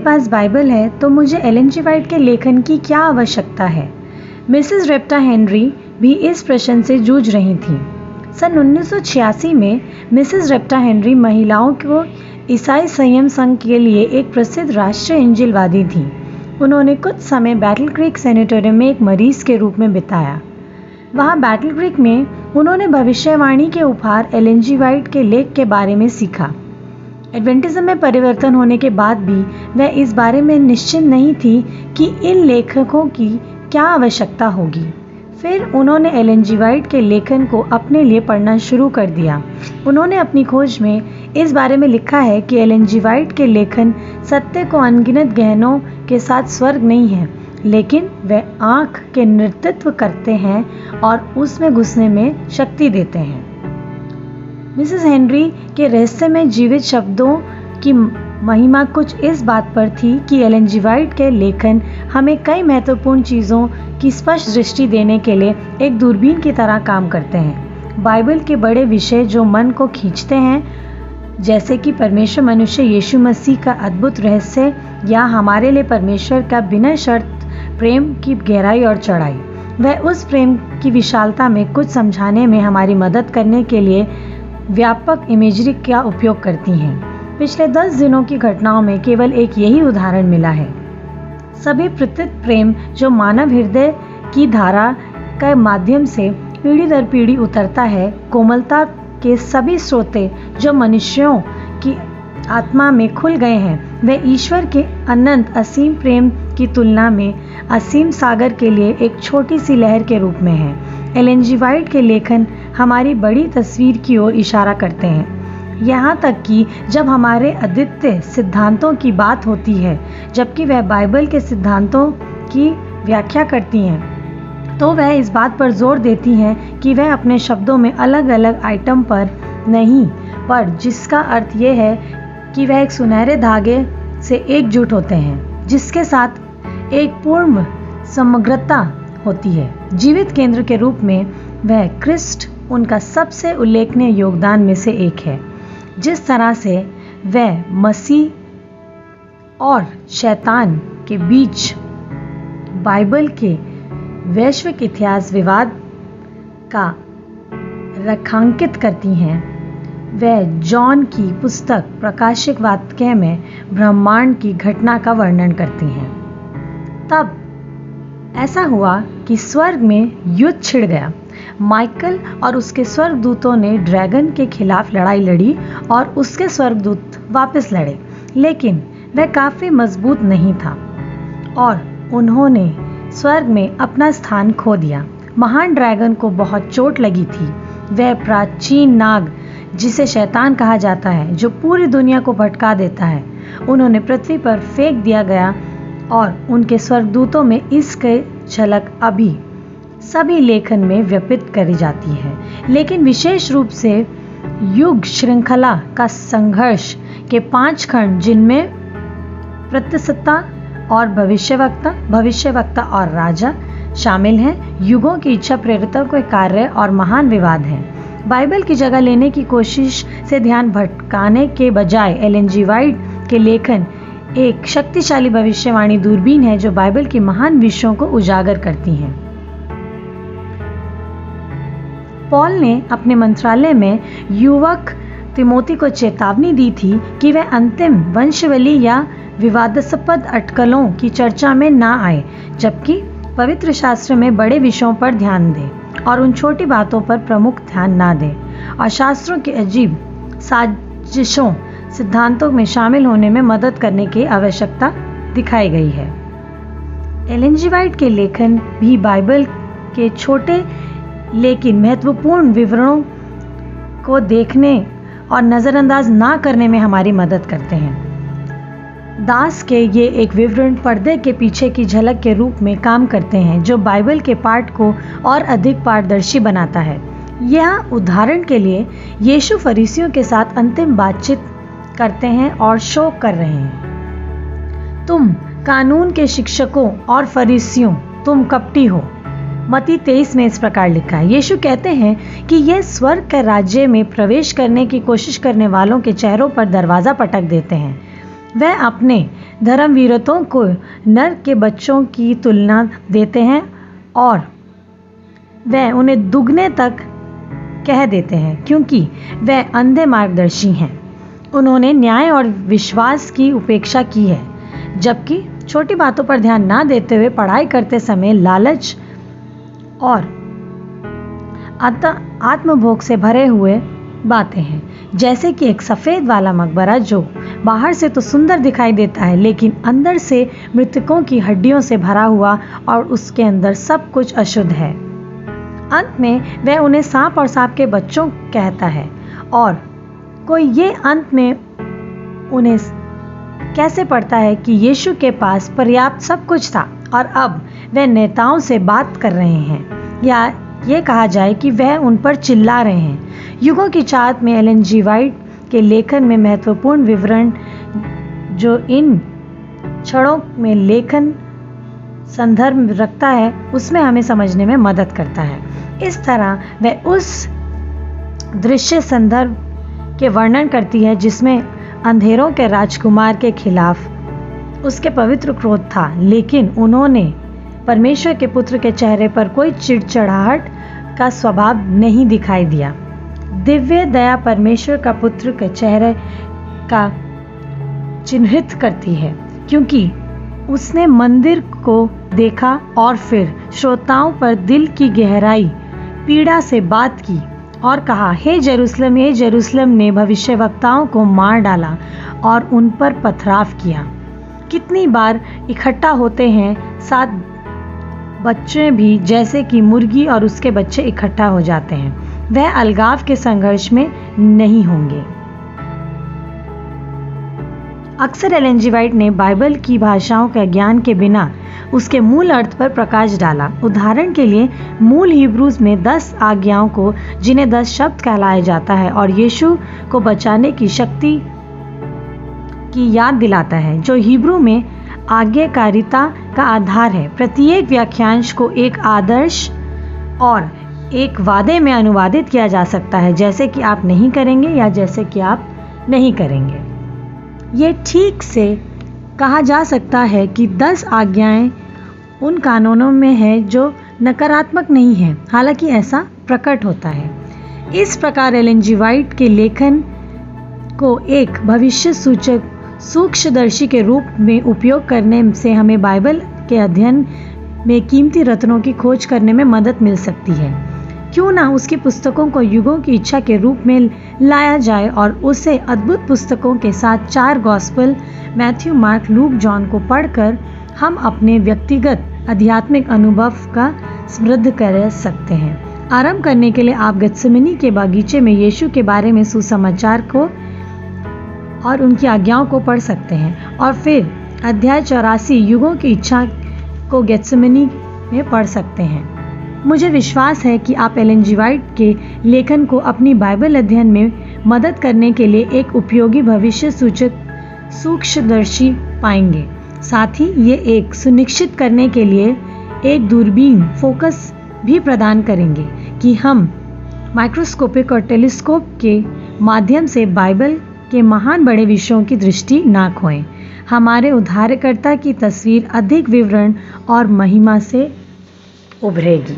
पास Bible है तो मुझे एलन जी वाइट के लेखन की क्या आवश्यकता है? मिसेस रेप्टा हेनरी भी इस प्रश्न से जूझ रही थीं। सन 1986 में मिसेस रेप्टा हेनरी महिलाओं को ईसाई संयम संघ के लिए एक प्रसिद्ध राष्ट्रीय इंजिलवादी थीं। उन्होंने कुछ समय बैटल क्रीक सैनिटोरियम में एक मरीज के रूप में बिताया। वहाँ बैटल क्रीक में उन्होंने भविष्यवाणी के उपहार एलन जी वाइट के लेख के बारे में सीखा। एडवेंटिज्म में परिवर्तन होने के बाद भी वह इस बारे में निश्चित नहीं थी कि इन लेखकों की क्या आवश्यकता होगी। फिर उन्होंने एलन जी वाइट के लेखन को अपने लिए पढ़ना शुरू कर दिया। उन्होंने अपनी खोज में इस बारे में लिखा है कि एलन जी वाइट के लेखन सत्य को अनगिनत गहनों के साथ स्वर्ग नहीं है, लेकिन वे आँख के नेतृत्व करते हैं और उसमें घुसने में शक्ति देते हैं। मिसेस हेनरी के रहस्यमय जीवित शब्दों की महिमा कुछ इस बात पर थी कि एलन जी वाइट के लेखन हमें कई महत्वपूर्ण चीज़ों की स्पष्ट दृष्टि देने के लिए एक दूरबीन की तरह काम करते हैं। बाइबल के बड़े विषय जो मन को खींचते हैं, जैसे कि परमेश्वर मनुष्य यीशु मसीह का अद्भुत रहस्य या हमारे लिए परमेश्वर का बिना शर्त प्रेम की गहराई और चौड़ाई, वह उस प्रेम की विशालता में कुछ समझाने में हमारी मदद करने के लिए व्यापक इमेजरी का उपयोग करती हैं। पिछले 10 दिनों की घटनाओं में केवल एक यही उदाहरण मिला है। सभी प्रतीत प्रेम जो मानव हृदय की धारा के माध्यम से पीढ़ी दर पीढ़ी उतरता है, कोमलता के सभी स्रोते जो मनुष्यों की आत्मा में खुल गए हैं, वे ईश्वर के अनंत असीम प्रेम की तुलना में असीम सागर के लिए एक छोटी सी लहर के रूप में है। एलन जी वाइट के लेखन हमारी बड़ी तस्वीर की ओर इशारा करते हैं। यहाँ तक कि जब हमारे अद्वितीय सिद्धांतों की बात होती है, जबकि वह बाइबल के सिद्धांतों की व्याख्या करती हैं, तो वह इस बात पर जोर देती हैं कि वह अपने शब्दों में अलग अलग आइटम पर नहीं, पर जिसका अर्थ यह है कि वह एक सुनहरे धागे से एकजुट होते हैं, जिसके साथ एक पूर्ण समग्रता होती है। जीवित केंद्र के रूप में वह क्रिस्ट उनका सबसे उल्लेखनीय योगदान में से एक है। जिस तरह से वह मसीह और शैतान के बीच बाइबल के वैश्विक इतिहास विवाद का रेखांकित करती हैं, वह जॉन की पुस्तक प्रकाशिक वाक्य में ब्रह्मांड की घटना का वर्णन करती हैं। तब ऐसा हुआ कि स्वर्ग में युद्ध छिड़ गया। माइकल और उसके स्वर्गदूतों ने ड्रैगन के खिलाफ लड़ाई लड़ी और उसके स्वर्गदूत वापस लड़े, लेकिन वह काफ़ी मजबूत नहीं था और उन्होंने स्वर्ग में अपना स्थान खो दिया। महान ड्रैगन को बहुत चोट लगी थी। वह प्राचीन नाग, जिसे शैतान कहा जाता है, जो पूरी दुनिया को भटका देता है, उन्होंने पृथ्वी पर फेंक दिया गया और उनके स्वर्गदूतों में इसकी झलक अभी सभी लेखन में व्यपित करी जाती है। लेकिन विशेष रूप से युग श्रृंखला का संघर्ष के 5 खंड, जिनमें प्रत्यसत्ता और भविष्यवक्ता और राजा शामिल हैं, युगों की इच्छा प्रेरितों के कार्य और महान विवाद हैं। बाइबल की जगह लेने की कोशिश से ध्यान भटकाने के बजाय एलन जी वाइट के लेखन एक शक्तिशाली भविष्यवाणी दूरबीन है जो बाइबल के महान विषयों को उजागर करती हैं। पॉल ने अपने मंत्रालय में युवक तिमोथी को चेतावनी दी थी कि वह अंतिम वंशावली या विवादास्पद अटकलों की चर्चा में ना आए, जबकि पवित्र शास्त्र में बड़े विषयों पर ध्यान दें और उन छोटी बातों पर प्रमुख ध्यान ना दें और शास्त्रों के अजीब साजिशों सिद्धांतों में शामिल होने में मदद करने की आवश्यकता दिखाई गई है। एलन जी वाइट के लेखन भी बाइबल के छोटे लेकिन महत्वपूर्ण विवरणों को देखने और नज़रअंदाज ना करने में हमारी मदद करते हैं। दास के ये एक विवरण पर्दे के पीछे की झलक के रूप में काम करते हैं, जो बाइबल के पाठ को और अधिक पारदर्शी बनाता है। यह उदाहरण के लिए यीशु फरीसियों के साथ अंतिम बातचीत करते हैं और शोक कर रहे हैं, तुम कानून के शिक्षकों और फरीसियों, तुम कपटी हो। मत्ती 23 में इस प्रकार लिखा है। यीशु कहते हैं कि यह स्वर्ग के राज्य में प्रवेश करने की कोशिश करने वालों के चेहरों पर दरवाज़ा पटक देते हैं। वह अपने धर्मवीरों को नर के बच्चों की तुलना देते हैं और वह उन्हें दुगने तक कह देते हैं क्योंकि वह अंधे मार्गदर्शी हैं। उन्होंने न्याय और विश्वास की उपेक्षा की है, जबकि छोटी बातों पर ध्यान ना देते हुए पढ़ाई करते समय लालच और आत्मभोग से भरे हुए बातें हैं, जैसे कि एक सफ़ेद वाला मकबरा जो बाहर से तो सुंदर दिखाई देता है लेकिन अंदर से मृतकों की हड्डियों से भरा हुआ और उसके अंदर सब कुछ अशुद्ध है। अंत में वह उन्हें सांप और सांप के बच्चों कहता है और कोई ये अंत में उन्हें कैसे पढ़ता है कि यीशु के पास पर्याप्त सब कुछ था और अब वह नेताओं से बात कर रहे हैं, या ये कहा जाए कि वह उन पर चिल्ला रहे हैं। युगों की चाहत में एलन जी वाइट के लेखन में महत्वपूर्ण विवरण जो इन क्षणों में लेखन संदर्भ रखता है उसमें हमें समझने में मदद करता है। इस तरह वह उस दृश्य संदर्भ के वर्णन करती है जिसमें अंधेरों के राजकुमार के खिलाफ उसके पवित्र क्रोध था, लेकिन उन्होंने परमेश्वर के पुत्र के चेहरे पर कोई चिड़चिड़ाहट का स्वभाव नहीं दिखाई दिया। दिव्य दया परमेश्वर का पुत्र के चेहरे का चिन्हित करती है क्योंकि उसने मंदिर को देखा और फिर श्रोताओं पर दिल की गहराई पीड़ा से बात की और कहा, हे जेरूसलम ने भविष्यवक्ताओं को मार डाला और उन पर पथराव किया। कितनी बार इकट्ठा होते हैं 7 बच्चे भी, जैसे कि मुर्गी और उसके बच्चे इकट्ठा हो जाते हैं। वह अलगाव के संघर्ष में नहीं होंगे। अक्सर एलन जी वाइट ने बाइबल की भाषाओं के ज्ञान के बिना उसके मूल अर्थ पर प्रकाश डाला। उदाहरण के लिए मूल हिब्रूज में 10 आज्ञाओं को, जिन्हें 10 शब्द कहलाया जाता है, और यीशु को बचाने की शक्ति की याद दिलाता है, जो हिब्रू में आज्ञाकारिता का आधार है। प्रत्येक वाक्यांश को एक आदर्श और एक वादे में अनुवादित किया जा सकता है, जैसे कि आप नहीं करेंगे या जैसे कि आप नहीं करेंगे। ये ठीक से कहा जा सकता है कि 10 आज्ञाएं उन कानूनों में है जो नकारात्मक नहीं है, हालांकि ऐसा प्रकट होता है। इस प्रकार एलन जी वाइट के लेखन को एक भविष्य सूचक सूक्ष्मदर्शी के रूप में उपयोग करने से हमें बाइबल के अध्ययन में कीमती रत्नों की खोज करने में मदद मिल सकती है। क्यों ना उसकी पुस्तकों को युगों की इच्छा के रूप में लाया जाए और उसे अद्भुत पुस्तकों के साथ 4 gospel Matthew, mark, look, John को पढ़कर हम अपने व्यक्तिगत आध्यात्मिक अनुभव का समृद्ध कर सकते हैं। आरंभ करने के लिए आप गेत्सेमनी के बागीचे में यीशु के बारे में सुसमाचार को और उनकी आज्ञाओं को पढ़ सकते हैं, और फिर अध्याय 84 युगों की इच्छा को गेत्सेमनी में पढ़ सकते हैं। मुझे विश्वास है कि आप एलन जी वाइट के लेखन को अपनी बाइबल अध्ययन में मदद करने के लिए एक उपयोगी भविष्य सूचक सूक्ष्मदर्शी पाएंगे। साथ ही ये एक सुनिश्चित करने के लिए एक दूरबीन फोकस भी प्रदान करेंगे कि हम माइक्रोस्कोपिक और टेलीस्कोप के माध्यम से बाइबल के महान बड़े विषयों की दृष्टि ना खोएं। हमारे उद्धारकर्ता की तस्वीर अधिक विवरण और महिमा से उभरेगी।